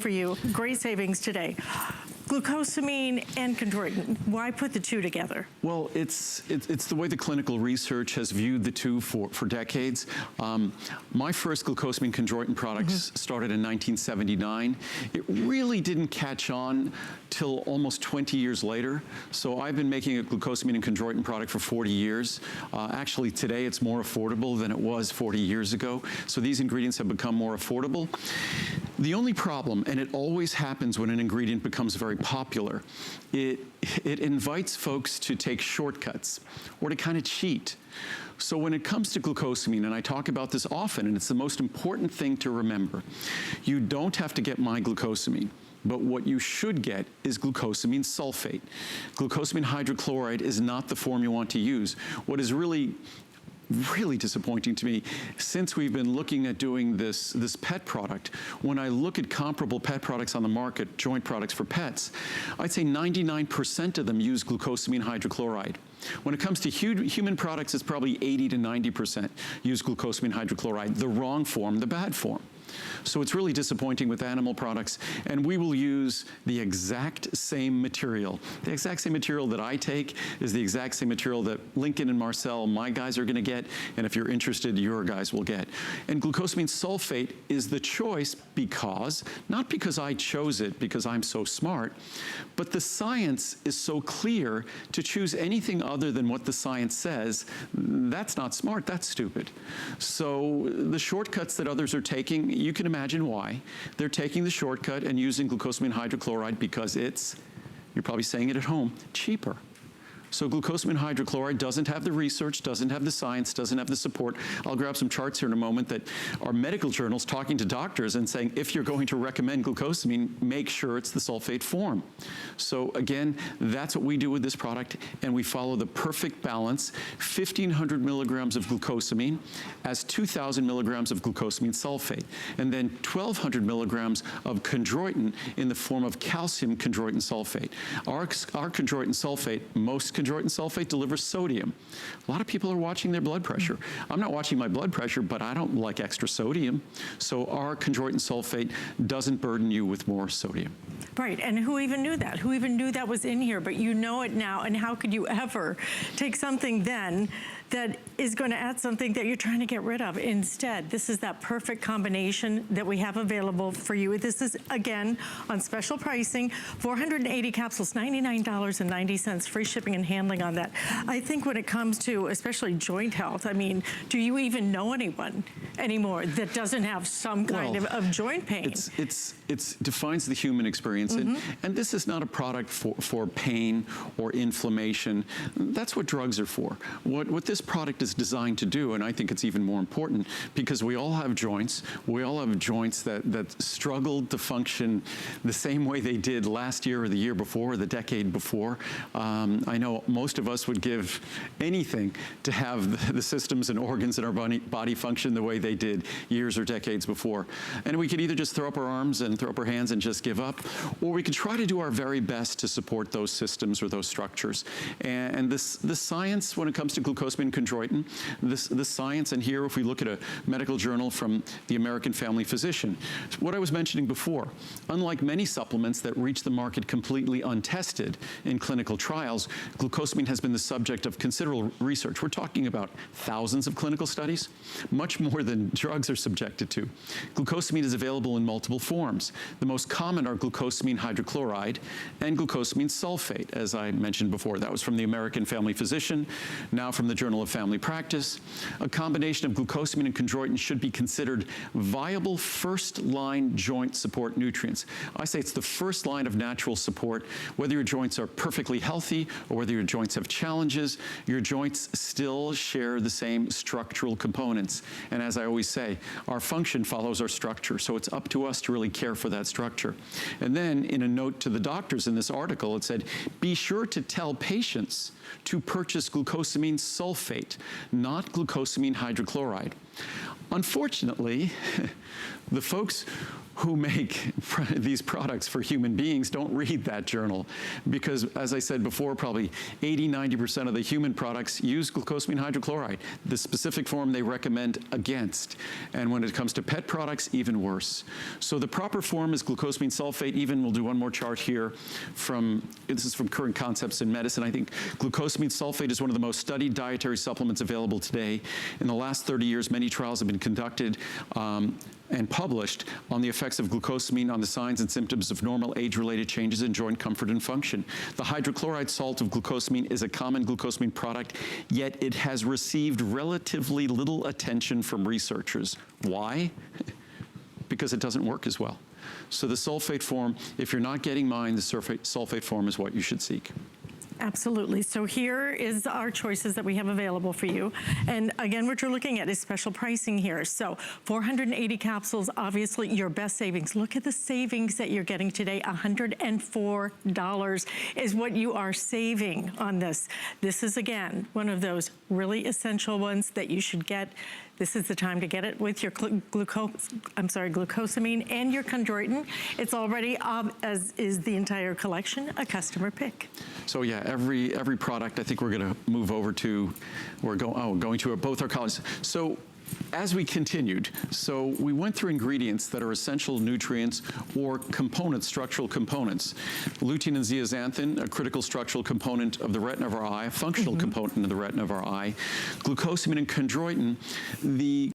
for you. Great savings today. Glucosamine and chondroitin. Why put the two together? Well, it's the way the clinical research has viewed the two for decades. My first glucosamine chondroitin products started in 1979. It really didn't catch on till almost 20 years later. So I've been making a glucosamine and chondroitin product for 40 years. Actually, today it's more affordable than it was 40 years ago. So these ingredients have become more affordable. The only problem, and it always happens when an ingredient becomes very popular, it invites folks to take shortcuts or to kind of cheat. So when it comes to glucosamine, and I talk about this often, and it's the most important thing to remember, you don't have to get my glucosamine. But what you should get is glucosamine sulfate. Glucosamine hydrochloride is not the form you want to use. What is really disappointing to me, since we've been looking at doing this pet product, when I look at comparable pet products on the market, joint products for pets, I'd say 99% of them use glucosamine hydrochloride. When it comes to human products, it's probably 80 to 90% use glucosamine hydrochloride, the wrong form, the bad form. So it's really disappointing with animal products, and we will use the exact same material. The exact same material that I take is the exact same material that Lincoln and Marcel, my guys, are gonna get, and if you're interested, your guys will get. And glucosamine sulfate is the choice because, not because I chose it because I'm so smart, but the science is so clear. To choose anything other than what the science says, that's not smart, that's stupid. So the shortcuts that others are taking, you can imagine why. They're taking the shortcut and using glucosamine hydrochloride because it's, you're probably saying it at home, cheaper. So glucosamine hydrochloride doesn't have the research, doesn't have the science, doesn't have the support. I'll grab some charts here in a moment that are medical journals talking to doctors and saying, if you're going to recommend glucosamine, make sure it's the sulfate form. So again, that's what we do with this product, and we follow the perfect balance. 1,500 milligrams of glucosamine as 2,000 milligrams of glucosamine sulfate, and then 1,200 milligrams of chondroitin in the form of calcium chondroitin sulfate. Our chondroitin sulfate, most chondroitin sulfate delivers sodium. A lot of people are watching their blood pressure. I'm not watching my blood pressure, but I don't like extra sodium. So our chondroitin sulfate doesn't burden you with more sodium. Right, and who even knew that? Who even knew that was in here? But you know it now, and how could you ever take something then that is going to add something that you're trying to get rid of? Instead, this is that perfect combination that we have available for you. This is, again, on special pricing, 480 capsules, $99.90, free shipping and handling on that. I think when it comes to especially joint health, I mean, do you even know anyone anymore that doesn't have some kind of joint pain? It defines the human experience, and this is not a product for pain or inflammation. That's what drugs are for. What this product is designed to do, and I think it's even more important, because we all have joints. We all have joints that struggled to function the same way they did last year or the year before or the decade before. I know most of us would give anything to have the systems and organs in our body function the way they did years or decades before. And we could either just throw up our arms and throw up our hands and just give up, or we could try to do our very best to support those systems or those structures. And the science when it comes to glucosamine and chondroitin, the science, and here if we look at a medical journal from the American Family Physician, what I was mentioning before, unlike many supplements that reach the market completely untested in clinical trials, glucosamine has been the subject of considerable research. We're talking about thousands of clinical studies, much more than drugs are subjected to. Glucosamine is available in multiple forms. The most common are glucosamine hydrochloride and glucosamine sulfate, as I mentioned before. That was from the American Family Physician, now from the Journal of Family Practice. A combination of glucosamine and chondroitin should be considered viable first-line joint support nutrients. I say it's the first line of natural support. Whether your joints are perfectly healthy or whether your joints have challenges, your joints still share the same structural components. And as I always say, our function follows our structure, so it's up to us to really care for that structure. And then in a note to the doctors in this article, it said, be sure to tell patients to purchase glucosamine sulfate, not glucosamine hydrochloride. Unfortunately, the folks who make these products for human beings don't read that journal because, as I said before, probably 80–90% of the human products use glucosamine hydrochloride, the specific form they recommend against. And when it comes to pet products, even worse. So the proper form is glucosamine sulfate. Even we'll do one more chart here this is from Current Concepts in Medicine. I think glucosamine sulfate is one of the most studied dietary supplements available today. In the last 30 years, many trials have been conducted and published on the effects of glucosamine on the signs and symptoms of normal age-related changes in joint comfort and function. The hydrochloride salt of glucosamine is a common glucosamine product, yet it has received relatively little attention from researchers. Why? Because it doesn't work as well. So the sulfate form, if you're not getting mine, the sulfate form is what you should seek. Absolutely. So here is our choices that we have available for you. And again, what you're looking at is special pricing here. So 480 capsules, obviously your best savings. Look at the savings that you're getting today. $104 is what you are saving on this. This is, again, one of those really essential ones that you should get. This is the time to get it with your glucosamine and your chondroitin. It's already, as is the entire collection, a customer pick. So yeah, every product I think we're going to move over to, going to both our colleges. So as we continued, so we went through ingredients that are essential nutrients or components, structural components. Lutein and zeaxanthin, a critical structural component of the retina of our eye, a functional component of the retina of our eye. Glucosamine and chondroitin, the